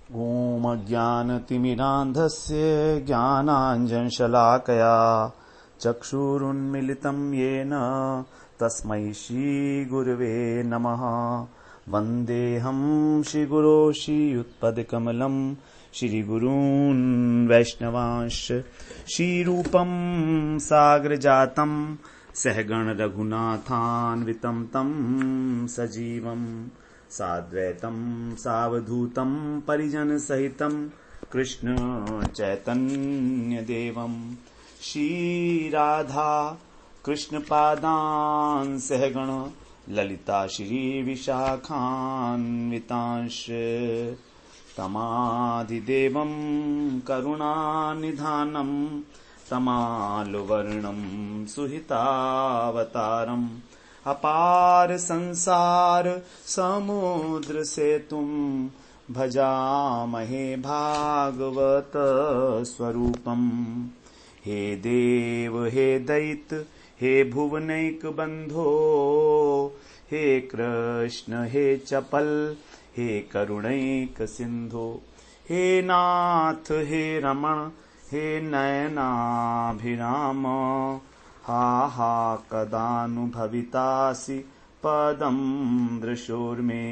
ॐ अज्ञानतिमिरान्धस्य ज्ञानाञ्जनशलाकया चक्षुरुन्मिलितं येन तस्मै श्रीगुरवे नमः। वन्देऽहं श्रीगुरो श्रीयुत्पदकमलं श्रीगुरून् वैष्णवांश्च श्रीरूपं सागरजातं सहगण रघुनाथान्वितं तं सजीवम् साद्वैतं सावधूतं परिजनसहितं कृष्ण चैतन्यदेवं श्रीराधा कृष्णपादान् सहगण ललिता श्रीविशाखान्वितांश्च तमादिदेवं करुणानिधानं तमालुवर्णं सुहितावतारम् अपार संसार समुद्र सेतुं भजामहे भागवत स्वरूपम्। हे देव हे दैत हे भुवनैक बंधो हे कृष्ण हे चपल हे करुणैक सिंधो हे नाथ हे रमण हे नयनाभिराम हा हा कदानुभवितासि पदं दृशोर्मे।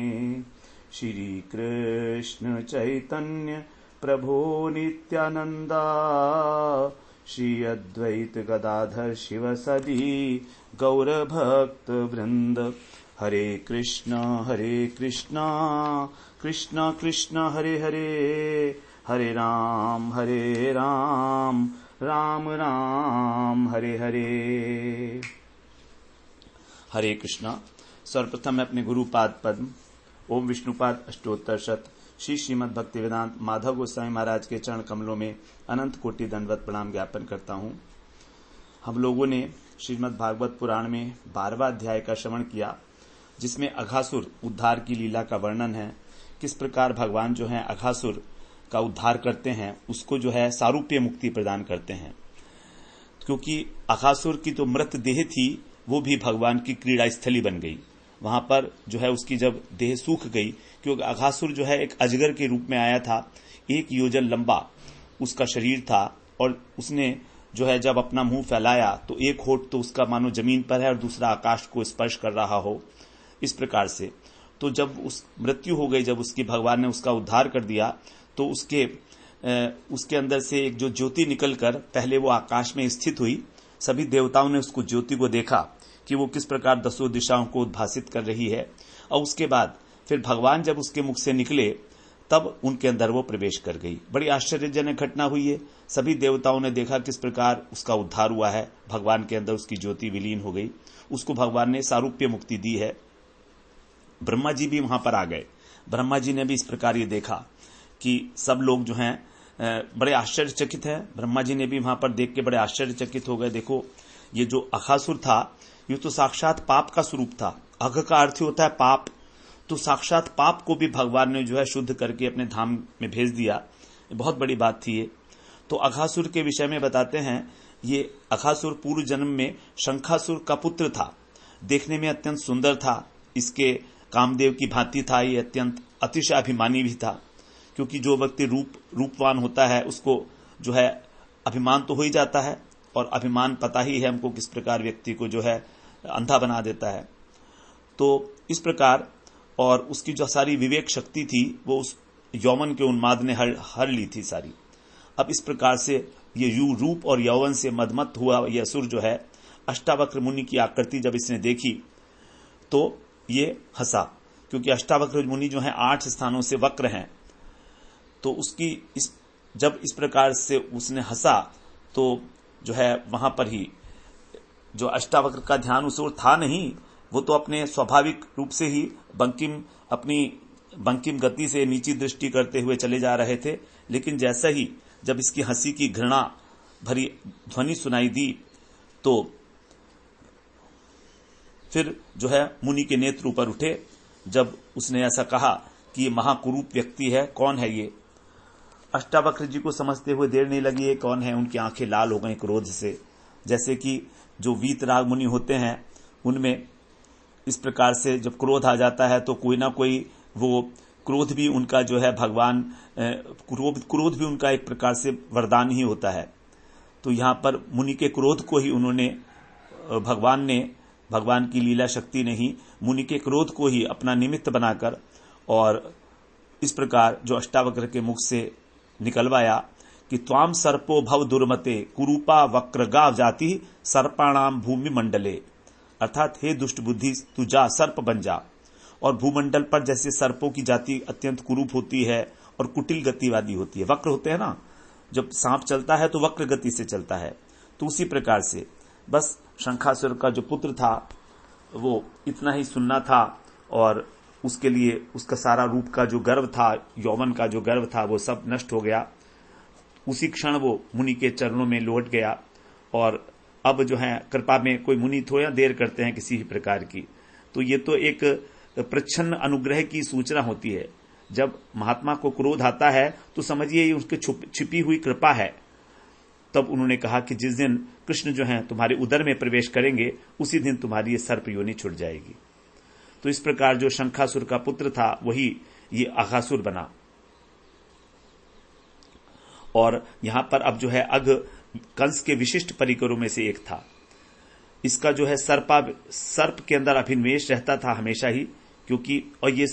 श्री कृष्ण चैतन्य प्रभो नित्यानंद श्री अद्वैत गदाधर शिवसदि गौरभक्त वृंद। हरे कृष्ण कृष्ण कृष्ण हरे हरे हरे राम राम राम हरे हरे। हरे कृष्णा। सर्वप्रथम मैं अपने गुरुपाद पद्म ओम विष्णुपाद अष्टोत्तर शत श्री श्रीमद् भक्ति वेदांत माधव गोस्वामी महाराज के चरण कमलों में अनंत कोटि दंडवत प्रणाम ज्ञापन करता हूँ। हम लोगों ने श्रीमद् भागवत पुराण में 12वां अध्याय का श्रवण किया, जिसमें अघासुर उद्धार की लीला का वर्णन है। किस प्रकार भगवान जो है अघासुर का उद्धार करते हैं, उसको जो है सारूप्य मुक्ति प्रदान करते हैं। क्योंकि अघासुर की तो मृत देह थी, वो भी भगवान की क्रीड़ा स्थली बन गई। वहां पर जो है उसकी जब देह सूख गई, क्योंकि अघासुर जो है एक अजगर के रूप में आया था, 1 योजन लंबा उसका शरीर था, और उसने जो है जब अपना मुंह फैलाया तो एक होठ तो उसका मानो जमीन पर है और दूसरा आकाश को स्पर्श कर रहा हो, इस प्रकार से। तो जब उस मृत्यु हो गई, जब उसकी भगवान ने उसका उद्धार कर दिया, तो उसके अंदर से एक जो ज्योति निकलकर पहले वो आकाश में स्थित हुई। सभी देवताओं ने उसको ज्योति को देखा कि वो किस प्रकार 10 दिशाओं को उद्भासित कर रही है, और उसके बाद फिर भगवान जब उसके मुख से निकले तब उनके अंदर वो प्रवेश कर गई। बड़ी आश्चर्यजनक घटना हुई है। सभी देवताओं ने देखा किस प्रकार उसका उद्धार हुआ है, भगवान के अंदर उसकी ज्योति विलीन हो गई, उसको भगवान ने सारूप्य मुक्ति दी है। ब्रह्मा जी भी वहां पर आ गए। ब्रह्मा जी ने भी इस प्रकार ये देखा कि सब लोग जो हैं बड़े आश्चर्यचकित हैं। ब्रह्मा जी ने भी वहां पर देख के बड़े आश्चर्यचकित हो गए। देखो, ये जो अघासुर था, ये तो साक्षात पाप का स्वरूप था। अघ का अर्थ होता है पाप, तो साक्षात पाप को भी भगवान ने जो है शुद्ध करके अपने धाम में भेज दिया। बहुत बड़ी बात थी ये। तो अघासुर के विषय में बताते हैं, ये अघासुर पूर्व जन्म में शंखासुर का पुत्र था। देखने में अत्यंत सुंदर था, इसके कामदेव की भांति था। ये अत्यंत अतिशय अभिमानी भी था, क्योंकि जो व्यक्ति रूपवान होता है उसको जो है अभिमान तो हो ही जाता है, और अभिमान पता ही है हमको किस प्रकार व्यक्ति को जो है अंधा बना देता है। तो इस प्रकार, और उसकी जो सारी विवेक शक्ति थी वो उस यौवन के उन्माद ने हर ली थी सारी। अब इस प्रकार से ये रूप और यौवन से मदमत हुआ यह असुर जो है, अष्टावक्र मुनि की आकृति जब इसने देखी तो ये हंसा, क्योंकि अष्टावक्र मुनि जो है 8 स्थानों से वक्र हैं। तो उसकी जब इस प्रकार से उसने हंसा तो जो है वहां पर ही जो अष्टावक्र का ध्यान उस ओर था नहीं, वो तो अपने स्वाभाविक रूप से ही अपनी बंकिम गति से नीची दृष्टि करते हुए चले जा रहे थे। लेकिन जैसा ही जब इसकी हंसी की घृणा भरी ध्वनि सुनाई दी, तो फिर जो है मुनि के नेत्र ऊपर उठे। जब उसने ऐसा कहा कि ये महाकुरूप व्यक्ति है, कौन है ये, अष्टावक्र जी को समझते हुए देर नहीं लगी, ये कौन है। उनकी आंखें लाल हो गई क्रोध से, जैसे कि जो वीतराग मुनि होते हैं उनमें इस प्रकार से जब क्रोध आ जाता है तो कोई ना कोई वो क्रोध भी उनका जो है भगवान, क्रोध भी उनका एक प्रकार से वरदान ही होता है। तो यहां पर मुनि के क्रोध को ही उन्होंने, भगवान की लीला शक्ति ने ही मुनि के क्रोध को ही अपना निमित्त बनाकर और इस प्रकार जो अष्टावक्र के मुख से निकलवाया कि त्वाम सर्पो भव दुर्मते कुरूपा वक्रगाव जाति सर्पाणाम भूमि मंडले, अर्थात हे दुष्ट बुद्धि तू जा सर्प बन जा। और भूमंडल पर जैसे सर्पों की जाति अत्यंत कुरूप होती है और कुटिल गतिवादी होती है, वक्र होते हैं ना, जब सांप चलता है तो वक्र गति से चलता है, तो उसी प्रकार से बस शंखासुर का जो पुत्र था वो इतना ही सुनना था और उसके लिए उसका सारा रूप का जो गर्व था, यौवन का जो गर्व था, वो सब नष्ट हो गया। उसी क्षण वो मुनि के चरणों में लौट गया। और अब जो है कृपा में कोई मुनि थोड़ा देर करते हैं किसी भी प्रकार की, तो ये तो एक प्रच्छन्न अनुग्रह की सूचना होती है। जब महात्मा को क्रोध आता है तो समझिए ये उसके छिपी हुई कृपा है। तब उन्होंने कहा कि जिस दिन कृष्ण जो है तुम्हारे उदर में प्रवेश करेंगे उसी दिन तुम्हारी ये सर्प योनि छूट जाएगी। तो इस प्रकार जो शंखासुर का पुत्र था वही ये अघासुर बना। और यहां पर अब जो है अघ कंस के विशिष्ट परिकरों में से एक था। इसका जो है सर्प के अंदर अभिनिवेश रहता था हमेशा ही, क्योंकि और ये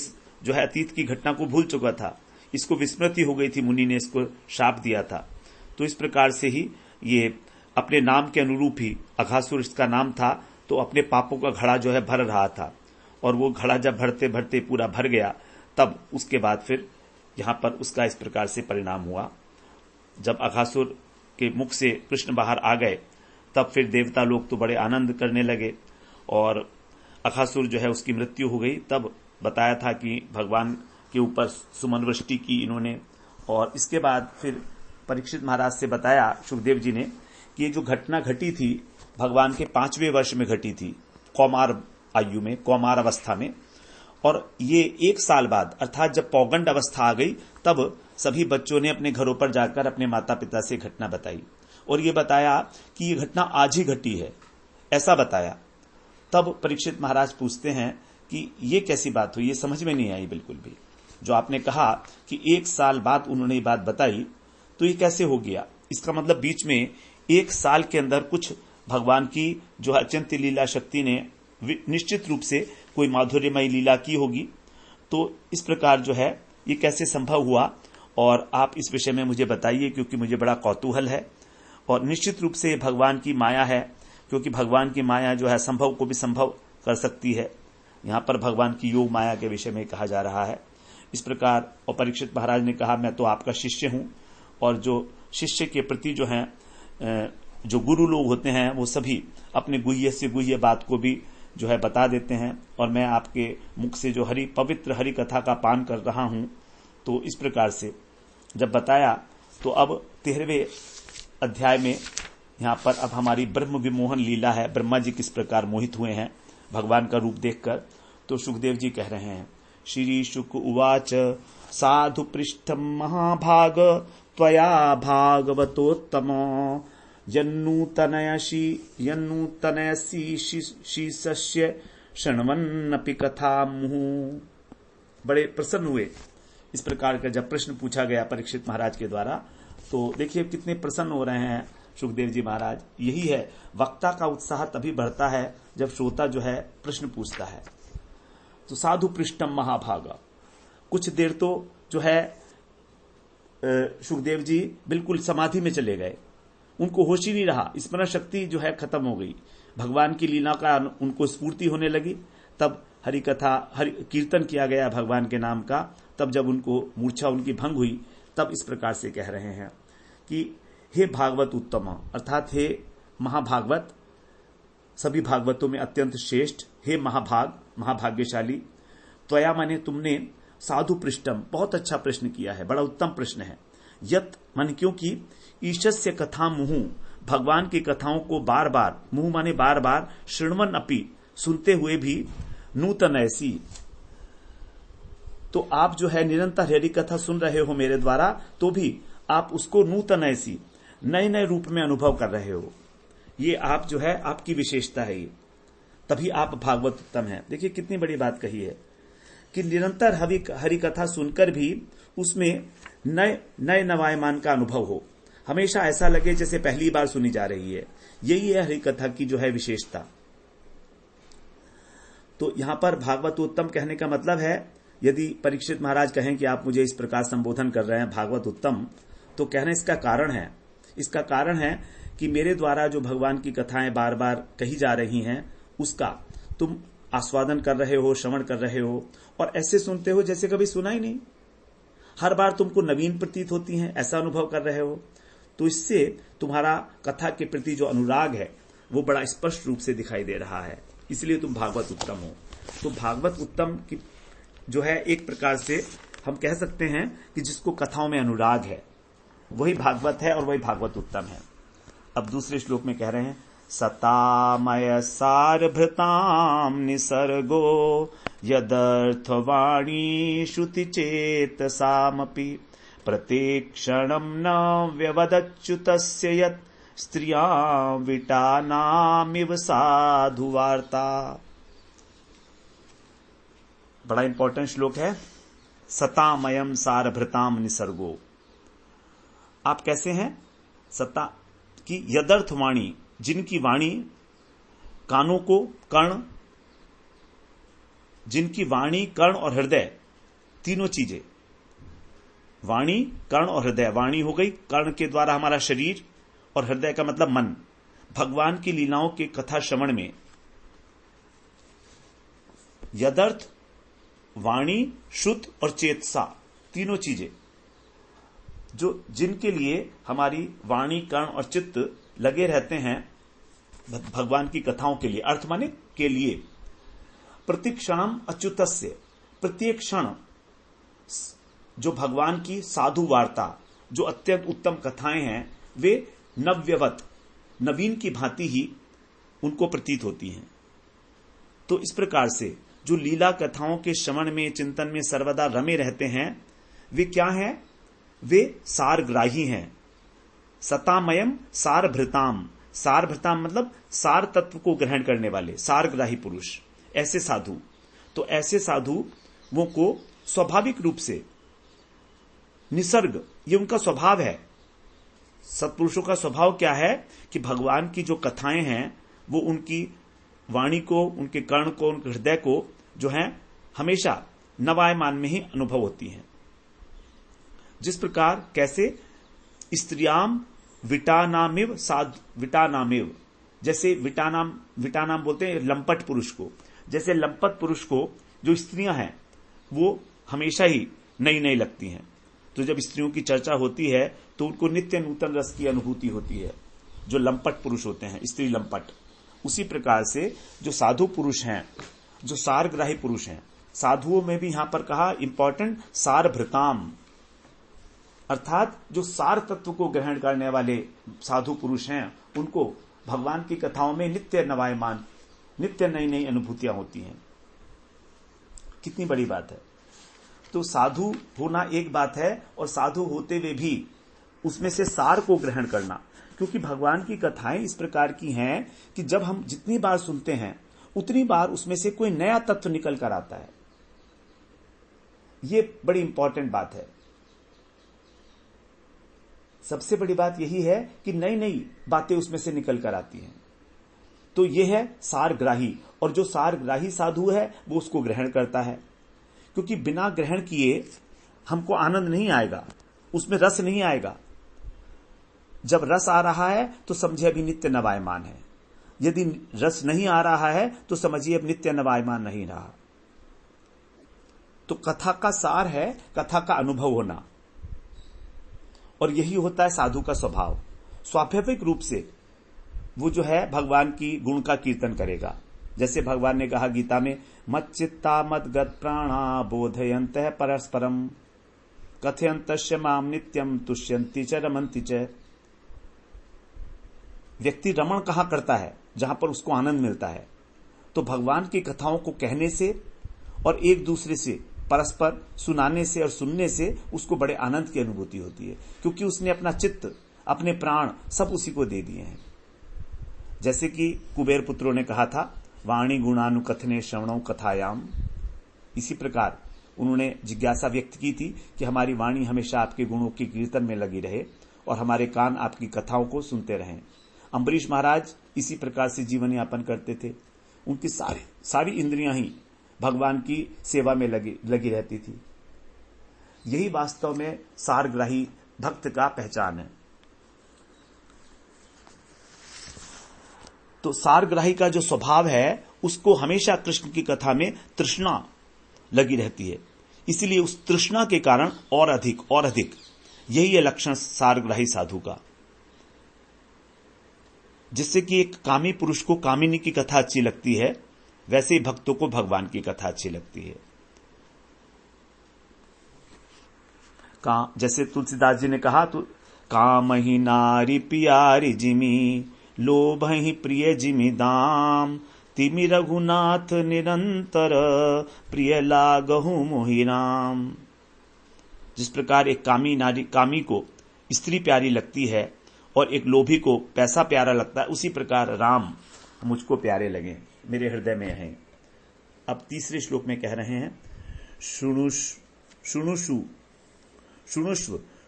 जो है अतीत की घटना को भूल चुका था, इसको विस्मृति हो गई थी, मुनि ने इसको शाप दिया था। तो इस प्रकार से ही ये अपने नाम के अनुरूप ही अघासुर इसका नाम था, तो अपने पापों का घड़ा जो है भर रहा था। और वो घड़ा जब भरते भरते पूरा भर गया तब उसके बाद फिर यहां पर उसका इस प्रकार से परिणाम हुआ। जब अघासुर के मुख से कृष्ण बाहर आ गए तब फिर देवता लोग तो बड़े आनंद करने लगे और अघासुर जो है उसकी मृत्यु हो गई। तब बताया था कि भगवान के ऊपर सुमन वृष्टि की इन्होंने। और इसके बाद फिर परीक्षित महाराज से बताया सुखदेव जी ने कि ये जो घटना घटी थी भगवान के 5वें वर्ष में घटी थी, कौमार आयु में, कौमार अवस्था में। और ये 1 साल बाद अर्थात जब पौगंड अवस्था आ गई तब सभी बच्चों ने अपने घरों पर जाकर अपने माता पिता से घटना बताई और ये बताया कि ये घटना आज ही घटी है, ऐसा बताया। तब परीक्षित महाराज पूछते हैं कि ये कैसी बात हुई, ये समझ में नहीं आई बिल्कुल भी। जो आपने कहा कि 1 साल बाद उन्होंने ये बात बताई, तो ये कैसे हो गया? इसका मतलब बीच में 1 साल के अंदर कुछ भगवान की जो अचिंत्य लीला शक्ति ने निश्चित रूप से कोई माधुर्यमयी लीला की होगी। तो इस प्रकार जो है ये कैसे संभव हुआ, और आप इस विषय में मुझे बताइए, क्योंकि मुझे बड़ा कौतूहल है। और निश्चित रूप से भगवान की माया है, क्योंकि भगवान की माया जो है संभव को भी संभव कर सकती है। यहां पर भगवान की योग माया के विषय में कहा जा रहा है इस प्रकार। और परीक्षित महाराज ने कहा मैं तो आपका शिष्य हूं, और जो शिष्य के प्रति जो है जो गुरु लोग होते हैं वो सभी अपने गुह्य से गुह्य बात को भी जो है बता देते हैं। और मैं आपके मुख से जो पवित्र हरि कथा का पान कर रहा हूं। तो इस प्रकार से जब बताया तो अब 13वें अध्याय में यहां पर अब हमारी ब्रह्म विमोहन लीला है। ब्रह्मा जी किस प्रकार मोहित हुए हैं भगवान का रूप देखकर। तो सुखदेव जी कह रहे हैं, श्री शुक उवाच साधु पृष्ठम महाभाग त्वया भागवतोत्तम यन्नूतनयसी शीसस्य शृण्वन्नपि कथा मुहुः। बड़े प्रसन्न हुए इस प्रकार का जब प्रश्न पूछा गया परीक्षित महाराज के द्वारा। तो देखिए कितने प्रसन्न हो रहे हैं सुखदेव जी महाराज। यही है, वक्ता का उत्साह तभी बढ़ता है जब श्रोता जो है प्रश्न पूछता है। तो साधु पृष्ठम महाभागा, कुछ देर तो जो है सुखदेव जी बिल्कुल समाधि में चले गए, उनको होश ही नहीं रहा, स्मरण शक्ति जो है खत्म हो गई। भगवान की लीला का उनको स्फूर्ति होने लगी। तब हरि कथा कीर्तन किया गया भगवान के नाम का। तब जब उनको मूर्छा उनकी भंग हुई तब इस प्रकार से कह रहे हैं कि हे भागवत उत्तम, अर्थात हे महाभागवत, सभी भागवतों में अत्यंत श्रेष्ठ, हे महाभाग्यशाली। त्वया माने तुमने साधु पृष्ठम, बहुत अच्छा प्रश्न किया है, बड़ा उत्तम प्रश्न है। यत मन क्योंकि ईशस्य कथा मुहु, भगवान की कथाओं को बार बार, मुहु माने बार बार, शृण्वन अपि, सुनते हुए भी, नूतन ऐसी, तो आप जो है निरंतर हरि कथा सुन रहे हो मेरे द्वारा, तो भी आप उसको नूतन ऐसी, नए नए रूप में अनुभव कर रहे हो। ये आप जो है आपकी विशेषता है, ये तभी आप भागवत उत्तम है। देखिए कितनी बड़ी बात कही है कि निरंतर हरि कथा सुनकर भी उसमें नए नवायमान का अनुभव हो, हमेशा ऐसा लगे जैसे पहली बार सुनी जा रही है। यही है हरि कथा की जो है विशेषता। तो यहां पर भागवत उत्तम कहने का मतलब है, यदि परीक्षित महाराज कहें कि आप मुझे इस प्रकार संबोधन कर रहे हैं भागवत उत्तम, तो कहना इसका कारण है, इसका कारण है कि मेरे द्वारा जो भगवान की कथाएं बार बार कही जा रही हैं उसका तुम आस्वादन कर रहे हो, श्रवण कर रहे हो, और ऐसे सुनते हो जैसे कभी सुना ही नहीं। हर बार तुमको नवीन प्रतीत होती हैं, ऐसा अनुभव कर रहे हो। तो इससे तुम्हारा कथा के प्रति जो अनुराग है वो बड़ा स्पष्ट रूप से दिखाई दे रहा है, इसलिए तुम भागवत उत्तम हो। तो भागवत उत्तम की जो है एक प्रकार से हम कह सकते हैं कि जिसको कथाओं में अनुराग है वही भागवत है और वही भागवत उत्तम है। अब दूसरे श्लोक में कह रहे हैं, सतामय सारभृताम निसर्गो यदर्थवाणी श्रुति चेतसामपि प्रत्यक्षणं न व्यवदच्युतस्य यत् स्त्रियां विटानामिव साधु वार्ता। बड़ा इंपॉर्टेंट श्लोक है। सतामयम सारभृताम निसर्गो, आप कैसे हैं? सता की यदर्थ वाणी, जिनकी वाणी कानों को कर्ण, जिनकी वाणी कर्ण और हृदय तीनों चीजें, वाणी कर्ण और हृदय, वाणी हो गई कर्ण के द्वारा हमारा शरीर और हृदय का मतलब मन, भगवान की लीलाओं के कथा श्रवण में यदर्थ वाणी श्रुत और चेतसा तीनों चीजें, जो जिनके लिए हमारी वाणी कर्ण और चित्त लगे रहते हैं भगवान की कथाओं के लिए, अर्थ माने के लिए। प्रतिक्षणम अच्युतस्य, प्रत्येक क्षण जो भगवान की साधु वार्ता, जो अत्यंत उत्तम कथाएं हैं, वे नव्यवत, नवीन की भांति ही उनको प्रतीत होती हैं। तो इस प्रकार से जो लीला कथाओं के श्रवण में, चिंतन में सर्वदा रमे रहते हैं, वे क्या हैं? वे सारग्राही हैं। सतामयम सारभृताम, सारभृताम मतलब सार तत्व को ग्रहण करने वाले, सारग्राही पुरुष, ऐसे साधु। तो ऐसे साधुओं को स्वाभाविक रूप से निसर्ग, ये उनका स्वभाव है। सत्पुरुषों का स्वभाव क्या है कि भगवान की जो कथाएं हैं वो उनकी वाणी को, उनके कर्ण को, उनके हृदय को जो है हमेशा नवायमान में ही अनुभव होती हैं। जिस प्रकार, कैसे? स्त्रियाम विटानामिव विटानामिव, जैसे विटानाम बोलते हैं लंपट पुरुष को, जैसे लंपट पुरुष को जो स्त्रियां हैं वो हमेशा ही नई नई लगती हैं। तो जब स्त्रियों की चर्चा होती है तो उनको नित्य नूतन रस की अनुभूति होती है, जो लंपट पुरुष होते हैं, स्त्री लंपट। उसी प्रकार से जो साधु पुरुष हैं, जो सारग्राही पुरुष हैं, साधुओं में भी यहां पर कहा इंपॉर्टेंट सारभृताम, अर्थात जो सार तत्व को ग्रहण करने वाले साधु पुरुष हैं, उनको भगवान की कथाओं में नित्य नवायमान, नित्य नई नई अनुभूतियां होती हैं। कितनी बड़ी बात है। तो साधु होना एक बात है, और साधु होते हुए भी उसमें से सार को ग्रहण करना, क्योंकि भगवान की कथाएं इस प्रकार की हैं कि जब हम जितनी बार सुनते हैं उतनी बार उसमें से कोई नया तत्व निकल कर आता है। यह बड़ी इंपॉर्टेंट बात है। सबसे बड़ी बात यही है कि नई नई बातें उसमें से निकल कर आती हैं। तो यह है सारग्राही, और जो सारग्राही साधु है वो उसको ग्रहण करता है, क्योंकि बिना ग्रहण किए हमको आनंद नहीं आएगा, उसमें रस नहीं आएगा। जब रस आ रहा है तो समझिए अभी नित्य नवायमान है, यदि रस नहीं आ रहा है तो समझिए अब नित्य नवायमान नहीं रहा। तो कथा का सार है कथा का अनुभव होना, और यही होता है साधु का स्वभाव। स्वाभाविक रूप से वो जो है भगवान की गुण का कीर्तन करेगा। जैसे भगवान ने कहा गीता में, मत चित्ता मत गत प्राणा बोधयंत परस्परम कथयंतस्य माम नित्यम तुष्यंति च रमंति च। व्यक्ति रमण कहां करता है? जहां पर उसको आनंद मिलता है। तो भगवान की कथाओं को कहने से और एक दूसरे से परस्पर सुनाने से और सुनने से उसको बड़े आनंद की अनुभूति होती है, क्योंकि उसने अपना चित्त, अपने प्राण सब उसी को दे दिए हैं। जैसे कि कुबेर पुत्रों ने कहा था, वाणी गुणानुकथने श्रवणों कथायाम, इसी प्रकार उन्होंने जिज्ञासा व्यक्त की थी कि हमारी वाणी हमेशा आपके गुणों के कीर्तन में लगी रहे और हमारे कान आपकी कथाओं को सुनते रहें। अम्बरीश महाराज इसी प्रकार से जीवन यापन करते थे। उनकी सारी इंद्रियां ही भगवान की सेवा में लगी रहती थी। यही वास्तव में सारग्राही भक्त का पहचान है। तो सारग्राही का जो स्वभाव है उसको हमेशा कृष्ण की कथा में तृष्णा लगी रहती है, इसलिए उस तृष्णा के कारण और अधिक यही है लक्षण सारग्राही साधु का। जिससे कि एक कामी पुरुष को कामिनी की कथा अच्छी लगती है, वैसे ही भक्तों को भगवान की कथा अच्छी लगती है। जैसे तुलसीदास जी ने कहा, तो काम ही नारी पियारी जिमी, लोभ ही प्रिय जिमी दाम, तिमि रघुनाथ निरंतर, प्रिय लागहु मोहि राम। जिस प्रकार एक कामी को स्त्री प्यारी लगती है और एक लोभी को पैसा प्यारा लगता है, उसी प्रकार राम मुझको प्यारे लगे, मेरे हृदय में हैं। अब तीसरे श्लोक में कह रहे हैं,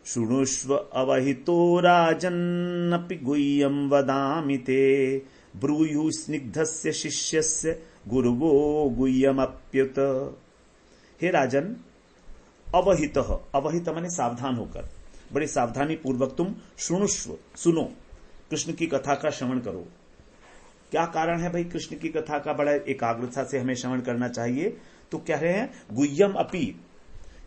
शुणुष्व अवहितो राजन्नपि गुह्यं वदामि ते, ब्रूयु स्निग्धस्य शिष्यस्य गुरुवो गुह्यमप्युत। हे राजन, अवहित माने सावधान होकर, बड़े सावधानी पूर्वक तुम शुणुष्व सुनो, कृष्ण की कथा का श्रवण करो। क्या कारण है भाई कृष्ण की कथा का बड़ा एकाग्रता से हमें श्रवण करना चाहिए? तो कह रहे हैं गुह्यम अपि,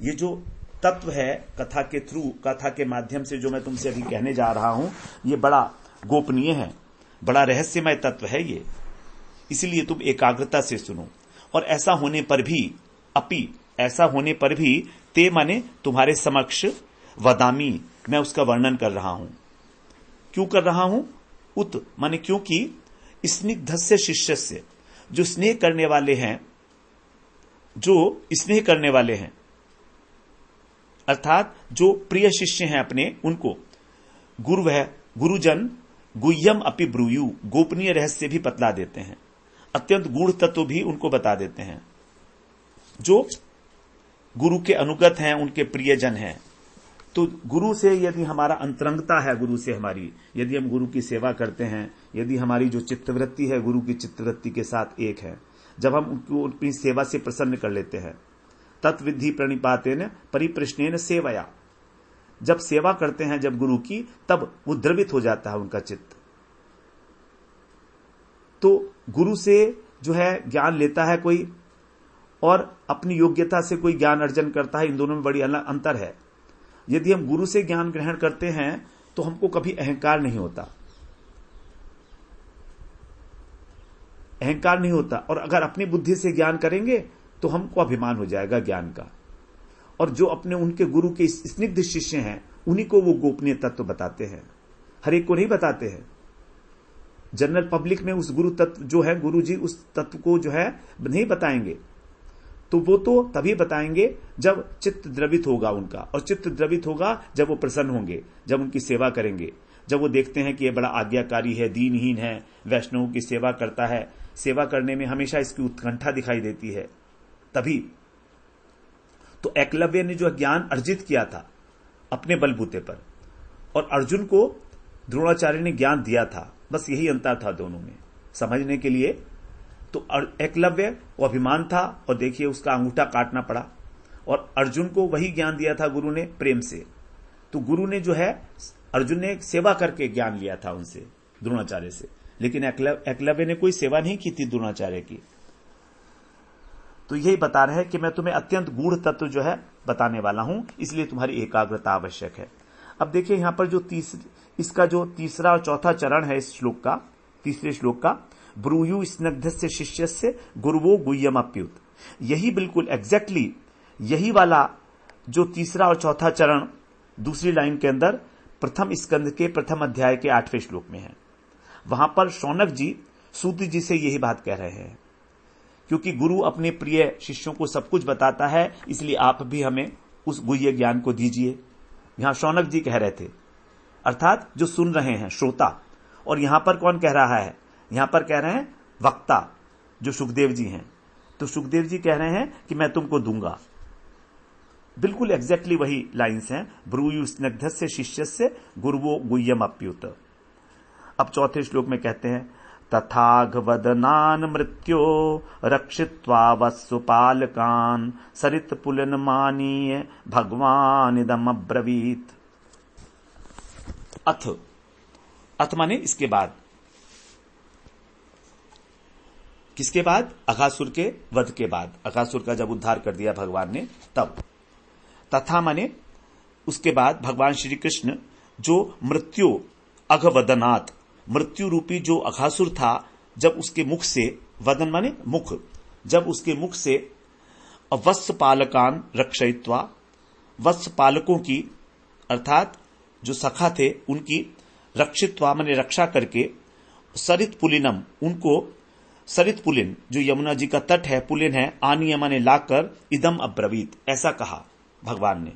ये जो तत्व है कथा के थ्रू, कथा के माध्यम से जो मैं तुमसे अभी कहने जा रहा हूं, ये बड़ा गोपनीय है, बड़ा रहस्यमय तत्व है ये, इसलिए तुम एकाग्रता से सुनो। और ऐसा होने पर भी ते माने तुम्हारे समक्ष, वदामी मैं उसका वर्णन कर रहा हूं। क्यों कर रहा हूं? उत माने क्योंकि स्निग्धस्य शिष्यस्य, जो स्नेह करने वाले हैं, अर्थात जो प्रिय शिष्य हैं अपने, उनको गुरुजन गुह्यम अपि ब्रूयु, गोपनीय रहस्य भी बतला देते हैं, अत्यंत गूढ़ तत्व भी उनको बता देते हैं। जो गुरु के अनुगत हैं, उनके प्रियजन हैं। तो गुरु से यदि हमारा अंतरंगता है, गुरु से हमारी, यदि हम गुरु की सेवा करते हैं, यदि हमारी जो चित्तवृत्ति है गुरु की चित्तवृत्ति के साथ एक है, जब हम उनको अपनी सेवा से प्रसन्न कर लेते हैं, तत्विधि प्रणिपातेन परिप्रश्नेन सेवया, जब सेवा करते हैं जब गुरु की, तब वो द्रवित हो जाता है उनका चित्त। तो गुरु से जो है ज्ञान लेता है कोई, और अपनी योग्यता से कोई ज्ञान अर्जन करता है, इन दोनों में बड़ी अंतर है। यदि हम गुरु से ज्ञान ग्रहण करते हैं तो हमको कभी अहंकार नहीं होता, और अगर अपनी बुद्धि से ज्ञान करेंगे तो हमको अभिमान हो जाएगा ज्ञान का। और जो अपने उनके गुरु के स्निग्ध शिष्य हैं, उन्हीं को वो गोपनीय तत्व बताते हैं, हर एक को नहीं बताते हैं। जनरल पब्लिक में उस गुरु तत्व जो है, गुरु जी उस तत्व को जो है नहीं बताएंगे, तो वो तो तभी बताएंगे जब चित्त द्रवित होगा उनका, और चित्त द्रवित होगा जब वो प्रसन्न होंगे, जब उनकी सेवा करेंगे, जब वो देखते हैं कि ये बड़ा आज्ञाकारी है, दीनहीन है, वैष्णवों की सेवा करता है, सेवा करने में हमेशा इसकी उत्कंठा दिखाई देती है, तभी। तो एकलव्य ने जो ज्ञान अर्जित किया था अपने बलबूते पर, और अर्जुन को द्रोणाचार्य ने ज्ञान दिया था, बस यही अंतर था दोनों में समझने के लिए। तो एकलव्य वो अभिमान था, और देखिए उसका अंगूठा काटना पड़ा, और अर्जुन को वही ज्ञान दिया था गुरु ने प्रेम से। तो गुरु ने जो है, अर्जुन ने सेवा करके ज्ञान लिया था उनसे, द्रोणाचार्य से, लेकिन एकलव्य ने कोई सेवा नहीं की थी द्रोणाचार्य की। तो यही बता रहे हैं कि मैं तुम्हें अत्यंत गूढ़ तत्व जो है बताने वाला हूं, इसलिए तुम्हारी एकाग्रता आवश्यक है। अब देखिए यहां पर जो इसका जो तीसरा और चौथा चरण है इस श्लोक का, तीसरे श्लोक का, ब्रूयु स्निग्धस्य शिष्यस्य गुरुवो गुह्यमप्युत, यही बिल्कुल एग्जैक्टली यही वाला जो तीसरा और चौथा चरण दूसरी लाइन के अंदर प्रथम स्कंद के प्रथम अध्याय के 8वें श्लोक में है। वहां पर शौनक जी सूत जी से यही बात कह रहे हैं, क्योंकि गुरु अपने प्रिय शिष्यों को सब कुछ बताता है, इसलिए आप भी हमें उस गुह्य ज्ञान को दीजिए। यहां शौनक जी कह रहे थे, अर्थात जो सुन रहे हैं श्रोता। और यहां पर कौन कह रहा है? यहां पर कह रहे हैं वक्ता, जो सुखदेव जी हैं। तो सुखदेव जी कह रहे हैं कि मैं तुमको दूंगा। बिल्कुल एग्जैक्टली वही लाइन्स हैं, ब्रूयु स्निग्धस्य शिष्यस्य गुरुवो गुह्यम अप्युत। अब चौथे श्लोक में कहते हैं तथाघवदनान मृत्यो रक्षित्वा वत्सुपालकान सरित पुलन मानीय भगवान इदम अब्रवीत। अथ माने इसके बाद, किसके बाद? अघासुर के वध के बाद, अघासुर का जब उद्धार कर दिया भगवान ने तब। तथा माने उसके बाद भगवान श्री कृष्ण जो मृत्यु अघवदनात्, मृत्यु रूपी जो अघासुर था, जब उसके मुख से, वदन माने मुख, जब उसके मुख से वत्स पालकान रक्षयित्वा, वत्स पालकों की अर्थात जो सखा थे उनकी रक्षित्वा माने रक्षा करके, सरित पुलिनम उनको, सरित पुलिन जो यमुना जी का तट है, पुलिन है, आनीय माने लाकर, इदम अब्रवीत ऐसा कहा भगवान ने।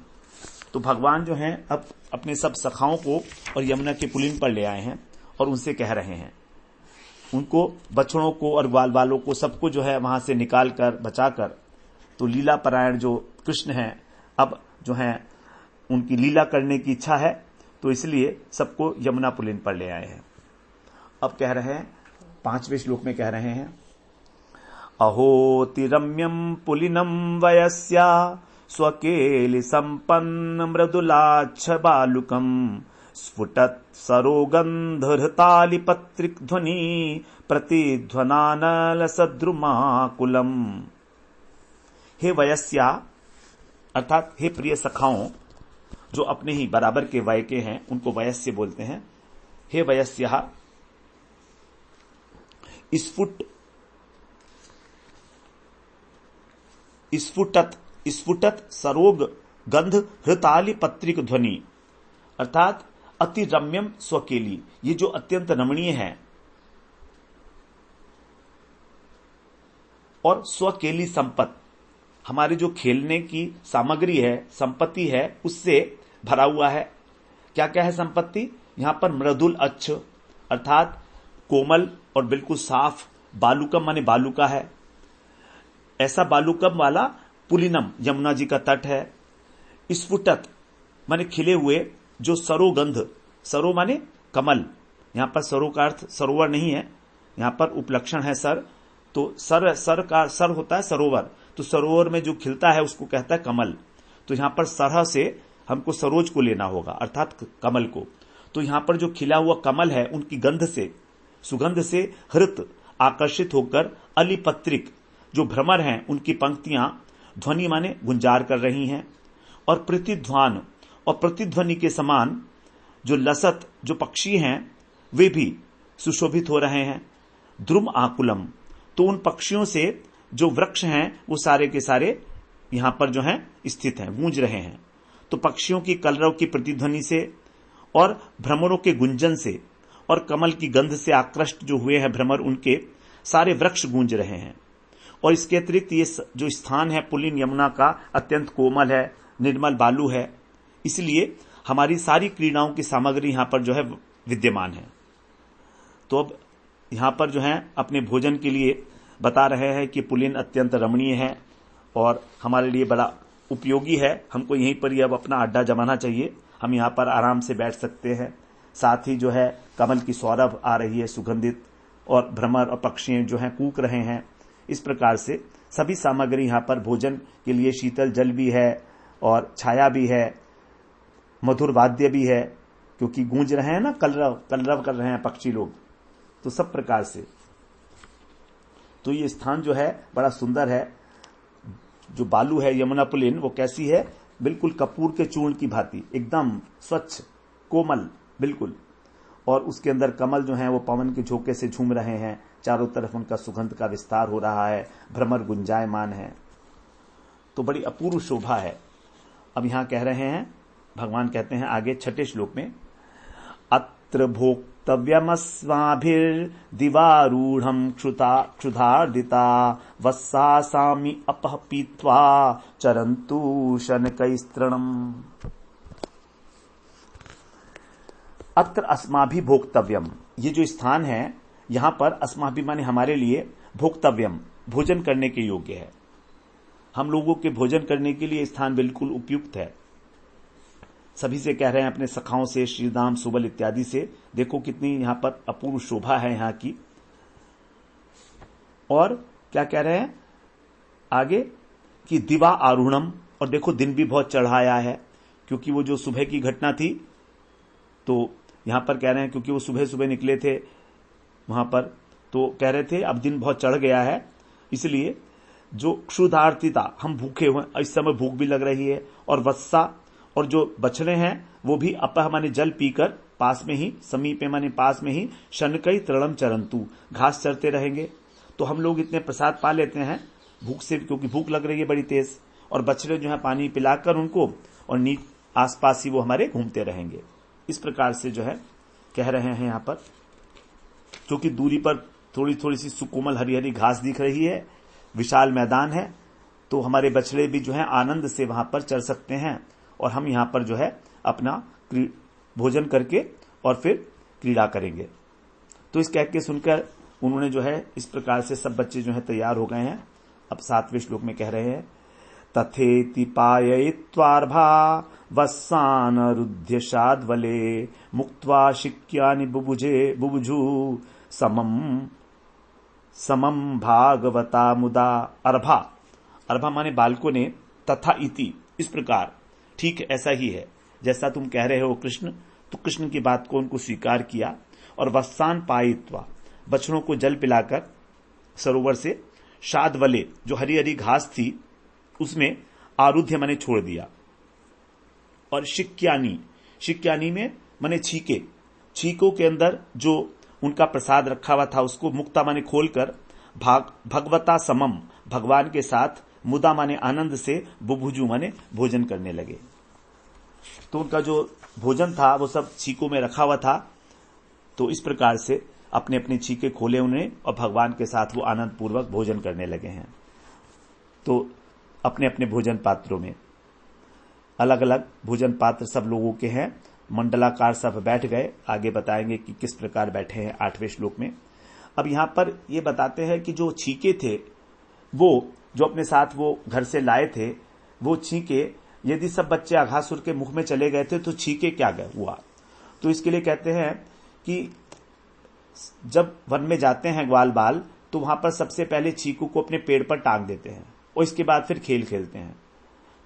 तो भगवान जो हैं अब अपने सब सखाओं को और यमुना के पुलिन पर ले आए हैं और उनसे कह रहे हैं, उनको बछड़ों को और ग्वाल बालों को सबको जो है वहां से निकाल कर बचाकर, तो लीला परायण जो कृष्ण हैं अब जो हैं उनकी लीला करने की इच्छा है, तो इसलिए सबको यमुना पुलिन पर ले आए हैं। अब कह रहे हैं 5वें श्लोक में कह रहे हैं अहोतिरम्यम पुलिनम वयस्या स्वकेलि संपन्न मृदुलाच्छ बालुकम स्फुटत सरोगंधरताली पत्रिक ध्वनि प्रतिध्वनानल सद्रुमाकुलम। हे वयस्या अर्थात हे प्रिय सखाओं, जो अपने ही बराबर के वय के हैं उनको वयस्य बोलते हैं। हे वयस्या, स्फुटत सरोग गंध हृताली पत्रिक ध्वनि, अर्थात अति रम्यम स्वकेली, ये जो अत्यंत रमणीय है, और स्वकेली संपत, हमारे जो खेलने की सामग्री है, संपत्ति है, उससे भरा हुआ है। क्या क्या है संपत्ति? यहां पर मृदुल अच्छ अर्थात कोमल और बिल्कुल साफ, बालुकम माने बालुका है, ऐसा बालुकम वाला पुलिनम यमुना जी का तट है। स्फुटत माने खिले हुए, जो सरोगंध, सरो माने कमल, यहां पर सरो का अर्थ सरोवर नहीं है, यहां पर उपलक्षण है सर, तो सर का सर होता है सरोवर, तो सरोवर में जो खिलता है उसको कहता है कमल। तो यहां पर सरह से हमको सरोज को लेना होगा अर्थात कमल को। तो यहां पर जो खिला हुआ कमल है उनकी गंध से, सुगंध से हृत आकर्षित होकर अलिपत्रिक जो भ्रमर हैं उनकी पंक्तियां ध्वनि माने गुंजार कर रही हैं, और प्रतिध्वान और प्रतिध्वनि के समान जो लसत जो पक्षी हैं वे भी सुशोभित हो रहे हैं। द्रुम आकुलम, तो उन पक्षियों से जो वृक्ष हैं वो सारे के सारे यहां पर जो हैं स्थित हैं, गूंज रहे हैं। तो पक्षियों की कलरव की प्रतिध्वनि से और भ्रमरों के गुंजन से और कमल की गंध से आकृष्ट जो हुए हैं भ्रमर, उनके सारे वृक्ष गूंज रहे हैं। और इसके अतिरिक्त ये जो स्थान है पुलिन यमुना का अत्यंत कोमल है, निर्मल बालू है, इसलिए हमारी सारी क्रीड़ाओं की सामग्री यहां पर जो है विद्यमान है। तो अब यहां पर जो है अपने भोजन के लिए बता रहे हैं कि पुलिन अत्यंत रमणीय है और हमारे लिए बड़ा उपयोगी है। हमको यहीं पर ही अब अपना अड्डा जमाना चाहिए, हम यहां पर आराम से बैठ सकते हैं। साथ ही जो है कमल की सौरभ आ रही है सुगंधित, और भ्रमर और पक्षी जो हैं कूक रहे हैं। इस प्रकार से सभी सामग्री यहां पर भोजन के लिए, शीतल जल भी है और छाया भी है, मधुर वाद्य भी है, क्योंकि गूंज रहे हैं ना, कलरव कर रहे हैं पक्षी लोग, तो सब प्रकार से। तो ये स्थान जो है बड़ा सुंदर है। जो बालू है यमुना पुलिन, वो कैसी है? बिल्कुल कपूर के चूर्ण की भांति, एकदम स्वच्छ कोमल बिल्कुल, और उसके अंदर कमल जो हैं वो पवन के झोंके से झूम रहे हैं, चारों तरफ उनका सुगंध का विस्तार हो रहा है, भ्रमर गुंजायमान है, तो बड़ी अपूर्व शोभा है। अब यहां कह रहे हैं, भगवान कहते हैं आगे 6ठे श्लोक में, अत्र भोक्तव्यमस्माभिर्दिवारूढ़ं क्षुधार्दिता वत्सासामि अपः पीत्वा चरन्तु शनकैस्तृणम्। अत्र अस्माभि भोक्तव्यम, ये जो स्थान है यहां पर अस्माभि माने हमारे लिए, भोक्तव्यम भोजन करने के योग्य है। हम लोगों के भोजन करने के लिए स्थान बिल्कुल उपयुक्त है। सभी से कह रहे हैं, अपने सखाओं से, श्रीदाम, सुबल इत्यादि से, देखो कितनी यहां पर अपूर्व शोभा है यहां की। और क्या कह रहे हैं आगे कि दिवा आरूढ़म, और देखो दिन भी बहुत चढ़ाया है, क्योंकि वो जो सुबह की घटना थी, तो यहां पर कह रहे हैं क्योंकि वो सुबह सुबह निकले थे वहां पर, तो कह रहे थे अब दिन बहुत चढ़ गया है, इसलिए जो क्षुधार्तिता, हम भूखे हुए, इस समय भूख भी लग रही है, और वत्सा, और जो बछड़े हैं वो भी अपह माने जल पीकर पास में ही, समीपे माने पास में ही, शनकई तृणम चरंतु, घास चरते रहेंगे। तो हम लोग इतने प्रसाद पा लेते हैं भूख से, क्योंकि भूख लग रही है बड़ी तेज, और बछड़े जो है पानी पिलाकर उनको, और आसपास ही वो हमारे घूमते रहेंगे। इस प्रकार से जो है कह रहे हैं यहां पर, क्योंकि दूरी पर थोड़ी थोड़ी सी सुकोमल हरी हरी घास दिख रही है, विशाल मैदान है, तो हमारे बछड़े भी जो है आनंद से वहां पर चल सकते हैं, और हम यहां पर जो है अपना भोजन करके और फिर क्रीड़ा करेंगे। तो इस कह के सुनकर उन्होंने जो है इस प्रकार से सब बच्चे जो है तैयार हो गए हैं। अब 7वें श्लोक में कह रहे हैं, तथेति पाययित्वार्भा वस्सान रुध्य शाद्वले मुक्त्वा शिक्यानि बुबुजु समम भागवता मुदा। अर्भा माने बालकों ने, तथा इति, इस प्रकार, ठीक ऐसा ही है जैसा तुम कह रहे हो कृष्ण। तो कृष्ण की बात को उनको स्वीकार किया, और वस्सान पायित्वा, बछड़ों को जल पिलाकर सरोवर से, शाद्वले, जो हरी हरी घास थी उसमें, आरुध्य माने छोड़ दिया, और शिक्यानी में माने छीकों के अंदर जो उनका प्रसाद रखा हुआ था उसको मुक्ता माने खोलकर, भगवता समम, भगवान के साथ, मुदा माने आनंद से, बुभुजु माने भोजन करने लगे। तो उनका जो भोजन था वो सब छीकों में रखा हुआ था, तो इस प्रकार से अपने अपने छीके खोले उन्हें, और भगवान के साथ वो आनंद पूर्वक भोजन करने लगे हैं। तो अपने अपने भोजन पात्रों में, अलग अलग भोजन पात्र सब लोगों के हैं, मंडलाकार सब बैठ गए। आगे बताएंगे कि किस प्रकार बैठे हैं 8वें श्लोक में। अब यहां पर ये बताते हैं कि जो छीके थे, वो जो अपने साथ वो घर से लाए थे, वो छीके यदि सब बच्चे अघासुर के मुख में चले गए थे तो छीके क्या हुआ। तो इसके लिए कहते हैं कि जब वन में जाते हैं ग्वाल बाल, तो वहां पर सबसे पहले छीकों को अपने पेड़ पर टांग देते हैं, और इसके बाद फिर खेल खेलते हैं।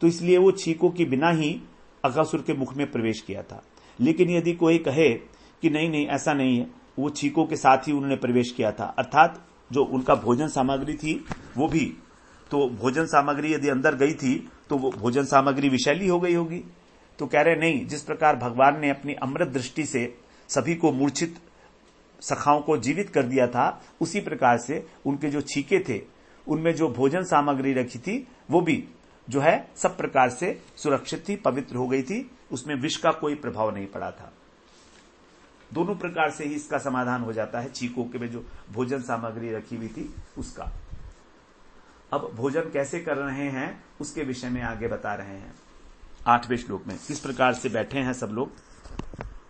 तो इसलिए वो छीकों के बिना ही अघासुर के मुख में प्रवेश किया था। लेकिन यदि कोई कहे कि नहीं नहीं ऐसा नहीं है, वो छीकों के साथ ही उन्होंने प्रवेश किया था, अर्थात जो उनका भोजन सामग्री थी वो भी, तो भोजन सामग्री यदि अंदर गई थी तो वो भोजन सामग्री विषैली हो गई होगी। तो कह रहे नहीं, जिस प्रकार भगवान ने अपनी अमृत दृष्टि से सभी को मूर्छित सखाओं को जीवित कर दिया था, उसी प्रकार से उनके जो छीके थे उनमें जो भोजन सामग्री रखी थी वो भी जो है सब प्रकार से सुरक्षित थी, पवित्र हो गई थी, उसमें विष का कोई प्रभाव नहीं पड़ा था। दोनों प्रकार से ही इसका समाधान हो जाता है, छीकों के में जो भोजन सामग्री रखी हुई थी उसका। अब भोजन कैसे कर रहे हैं उसके विषय में आगे बता रहे हैं 8वें श्लोक में, किस प्रकार से बैठे हैं सब लोग।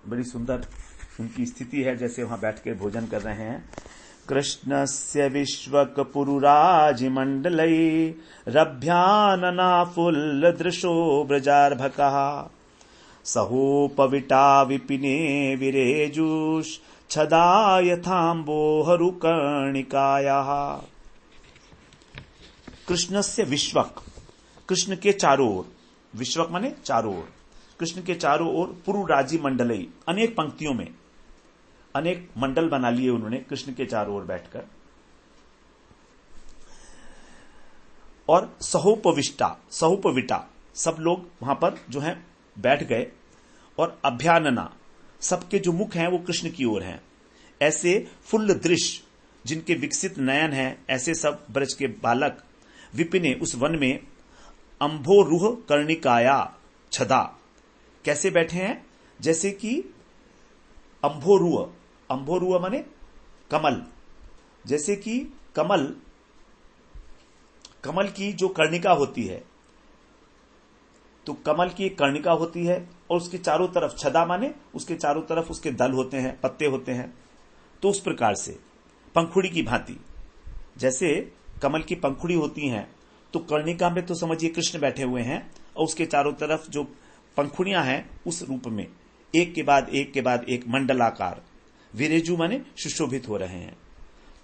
बड़ी सुंदर उनकी स्थिति है, जैसे वहां बैठ के भोजन कर रहे हैं। कृष्णस्य विश्वक पुरुराजिमण्डलै रभ्याननाफुल्लदृशो व्रजार्भकः सहोपविटा विपिने विरेजुष छदा यथाम्बोहरुकर्णिकायाः। कृष्णस्य विश्वक, कृष्ण के चारों ओर, विश्वक माने चारों ओर, कृष्ण के चारों ओर पुरुराजी मंडलई, अनेक पंक्तियों में अनेक मंडल बना लिए उन्होंने कृष्ण के चारों ओर बैठकर, और सहोपविटा सब लोग वहां पर जो है बैठ गए, और अभ्यानना सबके जो मुख हैं वो कृष्ण की ओर हैं। ऐसे फुल्ल दृश्य जिनके विकसित नयन हैं, ऐसे सब ब्रज के बालक विपिने उस वन में अंभोरुह कर्णिकाया छदा, कैसे बैठे हैं, जैसे कि अंभोरुह, अंभोरुह माने कमल, जैसे कि कमल की जो कर्णिका होती है, तो कमल की एक कर्णिका होती है और उसके चारों तरफ, छदा माने उसके चारों तरफ उसके दल होते हैं, पत्ते होते हैं, तो उस प्रकार से पंखुड़ी की भांति, जैसे कमल की पंखुड़ी होती हैं, तो कर्णिका में तो समझिए कृष्ण बैठे हुए हैं और उसके चारों तरफ जो पंखुड़ियां हैं उस रूप में एक के बाद एक के बाद एक मंडलाकार विरेजु माने सुशोभित हो रहे हैं।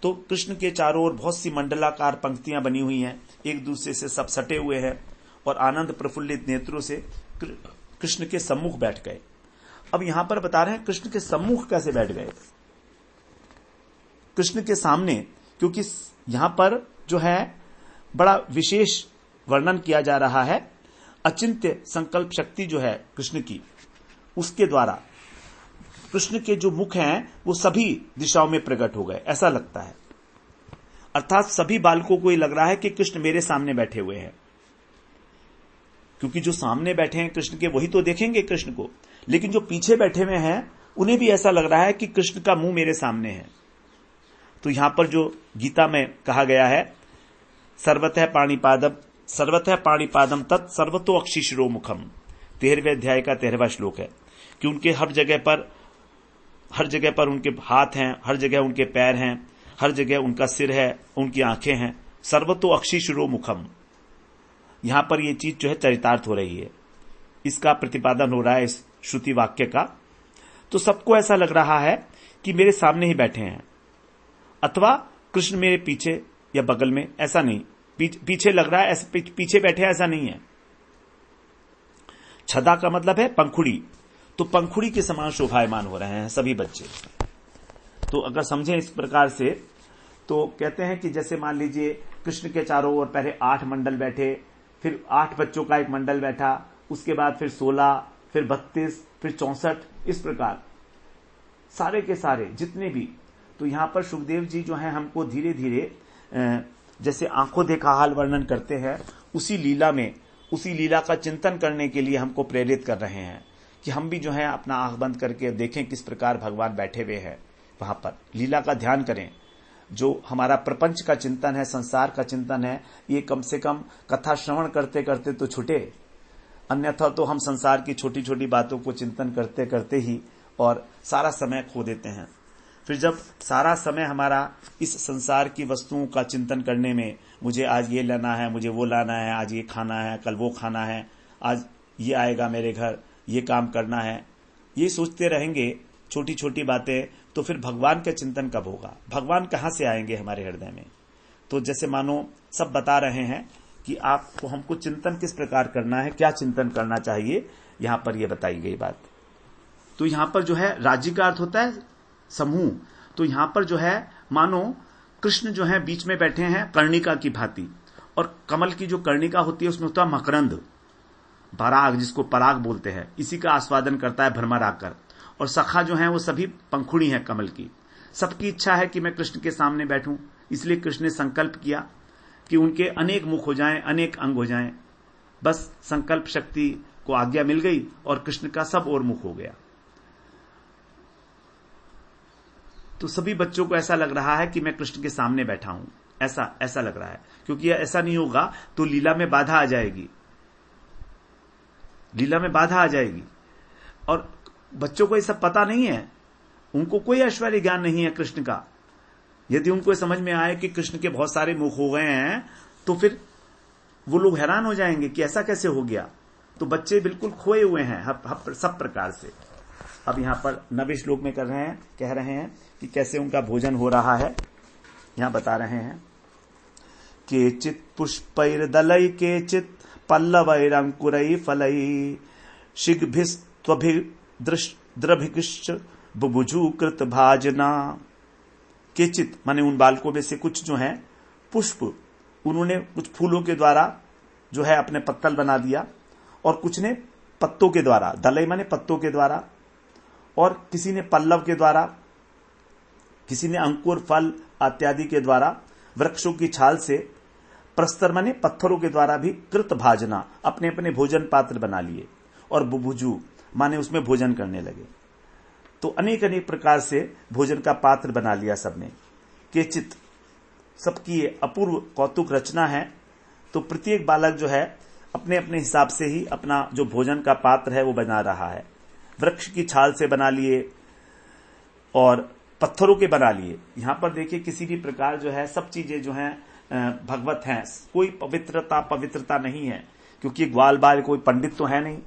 तो कृष्ण के चारों ओर बहुत सी मंडलाकार पंक्तियां बनी हुई हैं, एक दूसरे से सब सटे हुए हैं और आनंद प्रफुल्लित नेत्रों से कृष्ण के सम्मुख बैठ गए। अब यहां पर बता रहे हैं कृष्ण के सम्मुख कैसे बैठ गए, कृष्ण के सामने, क्योंकि यहां पर जो है बड़ा विशेष वर्णन किया जा रहा है। अचिंत्य संकल्प शक्ति जो है कृष्ण की, उसके द्वारा कृष्ण के जो मुख हैं वो सभी दिशाओं में प्रकट हो गए, ऐसा लगता है। अर्थात सभी बालकों को ये लग रहा है कि कृष्ण मेरे सामने बैठे हुए हैं, क्योंकि जो सामने बैठे हैं कृष्ण के वही तो देखेंगे कृष्ण को, लेकिन जो पीछे बैठे हुए हैं उन्हें भी ऐसा लग रहा है कि कृष्ण का मुंह मेरे सामने है। तो यहां पर जो गीता में कहा गया है, सर्वतः पाणिपादम तत् सर्वतो अक्षिशिरो मुखम, 13वें अध्याय का 13वां श्लोक है कि उनके हर जगह पर उनके हाथ हैं, हर जगह उनके पैर हैं, हर जगह उनका सिर है, उनकी आंखें हैं। सर्वतो अक्षिशिरो मुखम, यहां पर यह चीज जो है चरितार्थ हो रही है, इसका प्रतिपादन हो रहा है इस श्रुति वाक्य का। तो सबको ऐसा लग रहा है कि मेरे सामने ही बैठे हैं, अथवा कृष्ण मेरे पीछे या बगल में, ऐसा नहीं, पीछे लग रहा है, ऐसे पीछे बैठे ऐसा नहीं है। छदा का मतलब है पंखुड़ी, तो पंखुड़ी के समान शोभायमान हो रहे हैं सभी बच्चे। तो अगर समझें इस प्रकार से तो कहते हैं कि जैसे मान लीजिए कृष्ण के चारों ओर पहले 8 मंडल बैठे, फिर 8 बच्चों का एक मंडल बैठा, उसके बाद फिर 16, फिर 32, फिर 64, इस प्रकार सारे के सारे जितने भी। तो यहां पर सुखदेव जी जो है हमको धीरे धीरे जैसे आंखों देखा हाल वर्णन करते हैं, उसी लीला का चिंतन करने के लिए हमको प्रेरित कर रहे हैं कि हम भी जो है अपना आंख बंद करके देखें किस प्रकार भगवान बैठे हुए हैं, वहां पर लीला का ध्यान करें। जो हमारा प्रपंच का चिंतन है, संसार का चिंतन है, ये कम से कम कथा श्रवण करते करते तो छूटे, अन्यथा तो हम संसार की छोटी छोटी बातों को चिंतन करते करते ही और सारा समय खो देते हैं। फिर जब सारा समय हमारा इस संसार की वस्तुओं का चिंतन करने में, मुझे आज ये लेना है, मुझे वो लाना है, आज ये खाना है, कल वो खाना है, आज ये आएगा मेरे घर, ये काम करना है, ये सोचते रहेंगे छोटी छोटी बातें, तो फिर भगवान का चिंतन कब होगा, भगवान कहां से आएंगे हमारे हृदय में। तो जैसे मानो सब बता रहे हैं कि आपको हमको चिंतन किस प्रकार करना है, क्या चिंतन करना चाहिए, यहां पर यह बताई गई बात। तो यहां पर जो है राज्य का अर्थ होता है समूह। तो यहां पर जो है मानो कृष्ण जो है बीच में बैठे हैं कर्णिका की भांति, और कमल की जो कर्णिका होती है उसमें होता है मकरंद, पराग, जिसको पराग बोलते हैं, इसी का आस्वादन करता है भ्रमर आकर। और सखा जो है वो सभी पंखुड़ी है कमल की। सबकी इच्छा है कि मैं कृष्ण के सामने बैठूं, इसलिए कृष्ण ने संकल्प किया कि उनके अनेक मुख हो जाएं, अनेक अंग हो जाएं। बस संकल्प शक्ति को आज्ञा मिल गई और कृष्ण का सब और मुख हो गया। तो सभी बच्चों को ऐसा लग रहा है कि मैं कृष्ण के सामने बैठा हूं, ऐसा लग रहा है, क्योंकि ऐसा नहीं होगा तो लीला में बाधा आ जाएगी, लीला में बाधा आ जाएगी। और बच्चों को ये सब पता नहीं है, उनको कोई ऐश्वर्य ज्ञान नहीं है कृष्ण का। यदि उनको समझ में आए कि कृष्ण के बहुत सारे मुख हो गए हैं तो फिर वो लोग हैरान हो जाएंगे कि ऐसा कैसे हो गया। तो बच्चे बिल्कुल खोए हुए हैं सब प्रकार से। अब यहां पर 9वें श्लोक में कह रहे हैं कि कैसे उनका भोजन हो रहा है। यहां बता रहे हैं, केचित पुष्पैर्दलै केचित पल्लवैरंकुरै फलै शीघ्रभिस्त्वभिद्रभिकृश्च बुभुजु कृत भाजना। केचित माने उन बालकों में से कुछ जो हैं पुष्प, उन्होंने कुछ फूलों के द्वारा जो है अपने पत्तल बना दिया, और कुछ ने पत्तों के द्वारा, दलै माने पत्तों के द्वारा, और किसी ने पल्लव के द्वारा, किसी ने अंकुर फल इत्यादि के द्वारा, वृक्षों की छाल से, प्रस्तर माने पत्थरों के द्वारा भी कृत भाजना, अपने अपने भोजन पात्र बना लिए, और बुभुजु माने उसमें भोजन करने लगे। तो अनेक अनेक प्रकार से भोजन का पात्र बना लिया सबने। केचित, सबकी अपूर्व कौतुक रचना है। तो प्रत्येक बालक जो है अपने अपने हिसाब से ही अपना जो भोजन का पात्र है वो बना रहा है। वृक्ष की छाल से बना लिए और पत्थरों के बना लिए। यहां पर देखिए किसी भी प्रकार जो है सब चीजें जो हैं भगवत हैं, कोई पवित्रता नहीं है, क्योंकि ग्वाल बाल कोई पंडित तो है नहीं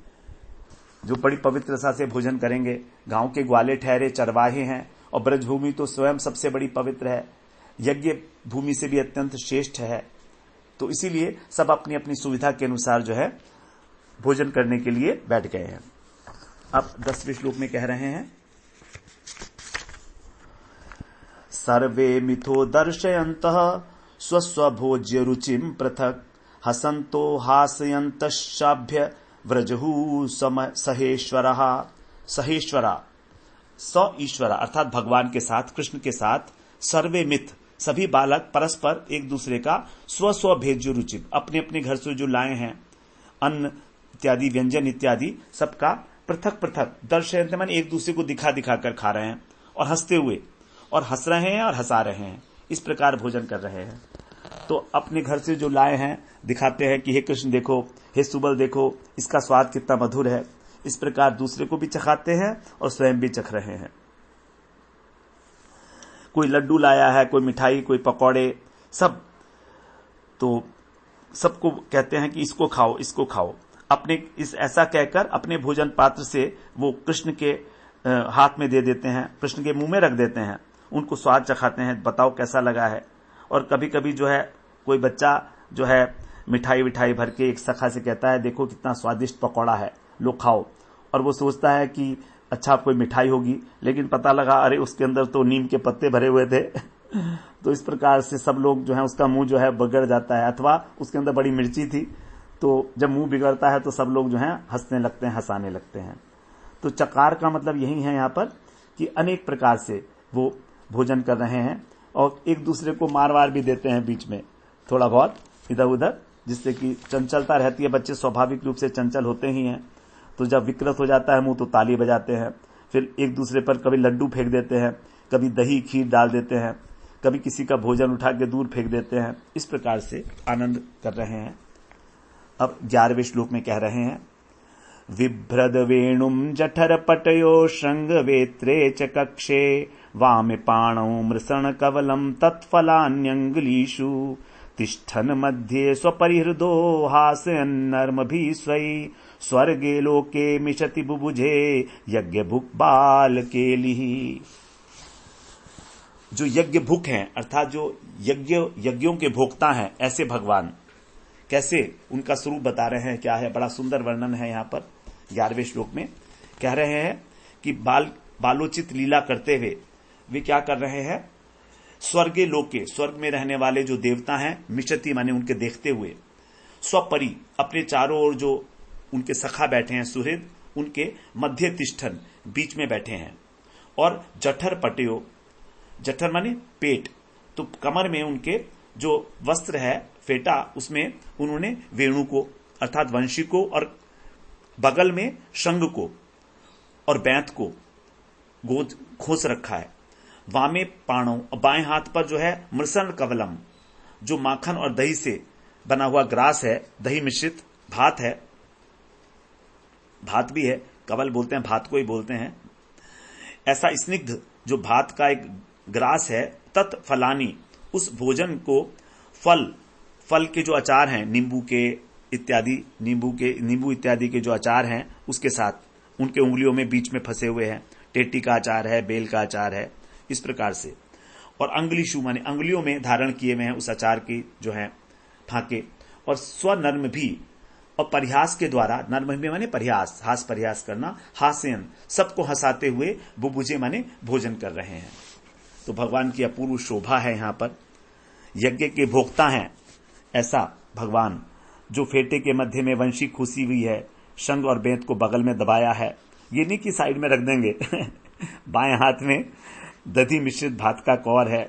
जो बड़ी पवित्रता से भोजन करेंगे। गांव के ग्वाले ठहरे चरवाहे हैं, और ब्रजभूमि तो स्वयं सबसे बड़ी पवित्र है, यज्ञ भूमि से भी अत्यंत श्रेष्ठ है। तो इसीलिए सब अपनी अपनी सुविधा के अनुसार जो है भोजन करने के लिए बैठ गए हैं। अब 10वें श्लोक में कह रहे हैं, सर्वे मिथो दर्शयन्तः स्वस्वभोज्य रुचिम पृथक हसन्तो हासयन्तश्चाभ्य व्रजहु सहेश्वरः। सहेश्वरा स ईश्वरा अर्थात भगवान के साथ, कृष्ण के साथ, सर्वे मिथ सभी बालक परस्पर एक दूसरे का स्व भेज्य रुचि अपने अपने घर से जो लाए हैं अन्न इत्यादि व्यंजन इत्यादि सबका पृथक पृथक दर्शयन्ते माने एक दूसरे को दिखा दिखा कर खा रहे हैं और हंसते हुए, और हंस रहे हैं और हंसा रहे हैं, इस प्रकार भोजन कर रहे हैं। तो अपने घर से जो लाए हैं दिखाते हैं कि हे कृष्ण देखो, हे सुबल देखो, इसका स्वाद कितना मधुर है। इस प्रकार दूसरे को भी चखाते हैं और स्वयं भी चख रहे हैं। कोई लड्डू लाया है, कोई मिठाई, कोई पकौड़े, सब तो सबको कहते हैं कि इसको खाओ, इसको खाओ। अपने इस ऐसा कहकर अपने भोजन पात्र से वो कृष्ण के हाथ में दे देते हैं, कृष्ण के मुंह में रख देते हैं, उनको स्वाद चखाते हैं, बताओ कैसा लगा है। और कभी कभी जो है कोई बच्चा जो है मिठाई विठाई भर के एक सखा से कहता है देखो कितना स्वादिष्ट पकौड़ा है, लो खाओ। और वो सोचता है कि अच्छा कोई मिठाई होगी, लेकिन पता लगा अरे उसके अंदर तो नीम के पत्ते भरे हुए थे। तो इस प्रकार से सब लोग जो है उसका मुंह जो है बिगड़ जाता है, अथवा उसके अंदर बड़ी मिर्ची थी, तो जब मुंह बिगड़ता है तो सब लोग जो है हंसने लगते हैं, हंसाने लगते हैं। तो चकार का मतलब यही है यहाँ पर कि अनेक प्रकार से वो भोजन कर रहे हैं और एक दूसरे को मार वार भी देते हैं बीच में थोड़ा बहुत इधर उधर, जिससे कि चंचलता रहती है। बच्चे स्वाभाविक रूप से चंचल होते ही हैं, तो जब विकृत हो जाता है मुंह तो ताली बजाते हैं, फिर एक दूसरे पर कभी लड्डू फेंक देते हैं, कभी दही खीर डाल देते हैं, कभी किसी का भोजन उठा के दूर फेंक देते हैं। इस प्रकार से आनंद कर रहे हैं। अब 11वें श्लोक में कह रहे हैं, विभ्रद वेणुम जठर पटयो श्रृंग वेत्रे च कक्षे वामे पाणौ मृषण कवलम तत्फलान्यंगुलीषु तिष्ठन मध्ये स्वपरिहृदो हास्यन्नर्मभिः स्वै स्वर्गे लोके मिशति बुभुजे यज्ञ भुक् बाल केलिः। जो यज्ञ भुक हैं अर्थात जो यज्ञों के भोक्ता हैं, ऐसे भगवान कैसे उनका स्वरूप बता रहे हैं, क्या है, बड़ा सुंदर वर्णन है यहाँ पर 11वें श्लोक में। कह रहे हैं कि बालोचित लीला करते हुए वे क्या कर रहे हैं, स्वर्गे लोके स्वर्ग में रहने वाले जो देवता हैं, मिशति माने उनके देखते हुए, स्वपरि अपने चारों ओर जो उनके सखा बैठे हैं सुहृद, उनके मध्य तिष्ठन बीच में बैठे हैं, और जठर पटयो, जठर माने पेट, तो कमर में उनके जो वस्त्र है फेटा, उसमें उन्होंने वेणु को अर्थात वंशी को, और बगल में शंग को और बैंत को गोद खोस रखा है। वामे पाणों, बाएं हाथ पर जो है मृषण कवलम, जो माखन और दही से बना हुआ ग्रास है, दही मिश्रित भात है, भात भी है, कवल बोलते हैं, भात को ही बोलते हैं। ऐसा स्निग्ध जो भात का एक ग्रास है, तत्फलानी, उस भोजन को फल के जो अचार हैं, नींबू इत्यादि के जो अचार हैं उसके साथ उनके उंगलियों में बीच में फंसे हुए हैं। टेटी का अचार है, बेल का अचार है, इस प्रकार से। और अंगुलीशु माने अंगुलियों में धारण किए हुए हैं उस अचार की जो है फांके। और स्वनर्म भी, और परिहास के द्वारा, नर्म भी माने परिहास, हास परिहास करना, हास्यन सबको हंसाते हुए बुभुजे माने भोजन कर रहे हैं। तो भगवान की अपूर्व शोभा है यहाँ पर। यज्ञ के भोक्ता हैं ऐसा भगवान, जो फेटे के मध्य में वंशी खुशी हुई है, शंग और बेंत को बगल में दबाया है। ये नहीं कि साइड में रख देंगे। बाएं हाथ में दधी मिश्रित भात का कौर है,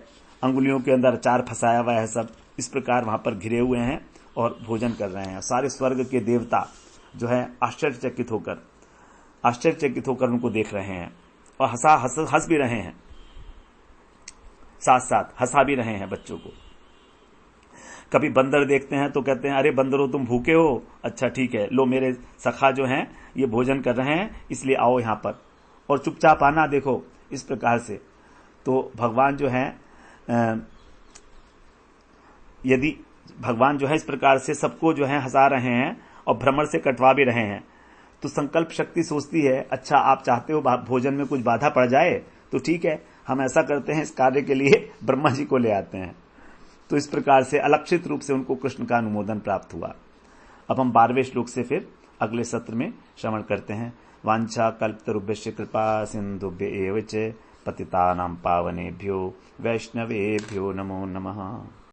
अंगुलियों के अंदर अचार फंसाया हुआ है, सब इस प्रकार वहां पर घिरे हुए हैं और भोजन कर रहे हैं। सारे स्वर्ग के देवता जो है आश्चर्यचकित होकर उनको देख रहे हैं और हंस भी रहे हैं, साथ साथ हंसा भी रहे हैं बच्चों को। कभी बंदर देखते हैं तो कहते हैं अरे बंदरों तुम भूखे हो, अच्छा ठीक है, लो मेरे सखा जो हैं ये भोजन कर रहे हैं इसलिए आओ यहां पर, और चुपचाप आना, देखो इस प्रकार से। तो भगवान जो है यदि भगवान जो है इस प्रकार से सबको जो है हंसा रहे हैं और भ्रमण से कटवा भी रहे हैं, तो संकल्प शक्ति सोचती है अच्छा आप चाहते हो भोजन में कुछ बाधा पड़ जाए तो ठीक है, हम ऐसा करते हैं, इस कार्य के लिए ब्रह्मा जी को ले आते हैं। तो इस प्रकार से अलक्षित रूप से उनको कृष्ण का अनुमोदन प्राप्त हुआ। अब हम 12वें श्लोक से फिर अगले सत्र में श्रवण करते हैं। वांछा कल्पतरुभ्यश्च कृपा सिन्धुभ्य एव च पतितानां पावनेभ्यो वैष्णवेभ्यो नमो नमः।